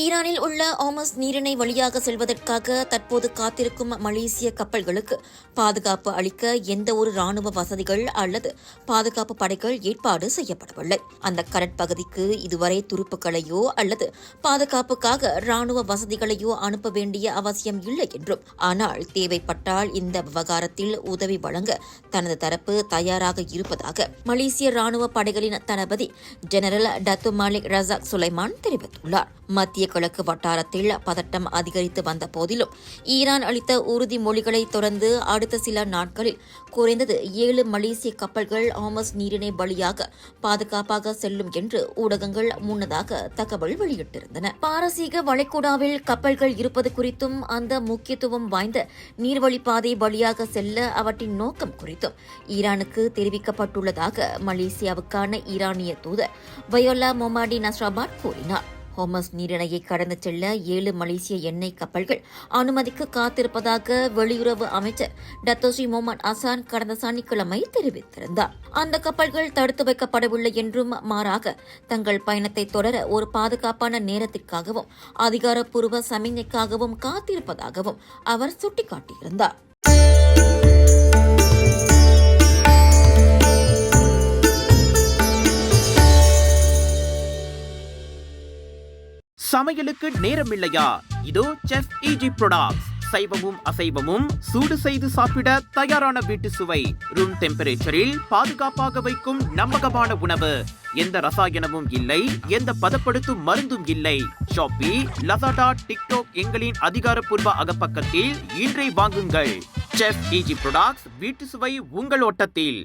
ஈரானில் உள்ள ஹோர்முஸ் நீரிணை வழியாக செல்வதற்காக தற்போது காத்திருக்கும் மலேசிய கப்பல்களுக்கு பாதுகாப்பு அளிக்க எந்தவொரு ராணுவ வசதிகள் அல்லது பாதுகாப்பு படைகள் ஏற்பாடு செய்யப்படவில்லை. அந்த கடற்பகுதிக்கு இதுவரை துருப்புக்களையோ அல்லது பாதுகாப்புக்காக ராணுவ வசதிகளையோ அனுப்ப வேண்டிய அவசியம் இல்லை என்றும், ஆனால் தேவைப்பட்டால் இந்த விவகாரத்தில் உதவி வழங்க தனது தரப்பு தயாராக இருப்பதாக மலேசிய ராணுவ படைகளின் தளபதி general Datuk Malik Razak Sulaiman தெரிவித்துள்ளார். மத்திய கிழக்கு வட்டாரத்தில் பதட்டம் அதிகரித்து வந்த போதிலும் ஈரான் அளித்த உறுதிமொழிகளை தொடர்ந்து அடுத்த சில நாட்களில் குறைந்தது 7 மலேசிய கப்பல்கள் ஹோர்முஸ் நீரிணை வழியாக பாதுகாப்பாக செல்லும் என்று ஊடகங்கள் முன்னதாக தகவல் வெளியிட்டிருந்தன. பாரசீக வளைகுடாவில் கப்பல்கள் இருப்பது குறித்தும் அந்த முக்கியத்துவம் வாய்ந்த நீர்வழிப்பாதை வழியாக செல்ல அவற்றின் நோக்கம் குறித்தும் ஈரானுக்கு தெரிவிக்கப்பட்டுள்ளதாக மலேசியாவுக்கான ஈரானிய தூதர் வயோலா மொமாடி நஸ்ராபாட் கூறினார். ஹோர்முஸ் நீரிணையை கடந்து செல்ல 7 மலேசிய எண்ணெய் கப்பல்கள் அனுமதிக்கு காத்திருப்பதாக வெளியுறவு அமைச்சர் டத்தோஸ்ரீ மொஹம்மட் ஹசான் கடந்த சனிக்கிழமை தெரிவித்திருந்தார். அந்த கப்பல்கள் தடுத்து வைக்கப்படவில்லை என்றும், மாறாக தங்கள் பயணத்தை தொடர ஒரு பாதுகாப்பான நேரத்திற்காகவும் அதிகாரப்பூர்வ சமிக்ஞைக்காகவும் காத்திருப்பதாகவும் அவர் சுட்டிக்காட்டியிருந்தார். சமையலுக்கு நேரமில்லையா? இதோ செஃப் ஈஜி ப்ராடக்ட்ஸ். சைவமும் அசைவமும் சூடு செய்து சாப்பிட தயாரான வீட்டு சுவை. ரூம் டெம்பரேச்சரில் பாதுகாப்பாக வைக்கும் நம்பகமான உணவு. எந்த ரசாயனமும் இல்லை, எந்த பதப்படுத்தும் மருந்தும் இல்லை. ஷாப்பி, லசாடா, டிக்டாக் எங்களின் அதிகாரப்பூர்வ அகப்பக்கத்தில் இன்றை வாங்குங்கள். செஃப் ஈஜி ப்ராடக்ட்ஸ், வீட்டு சுவை உங்கள் ஓட்டத்தில்.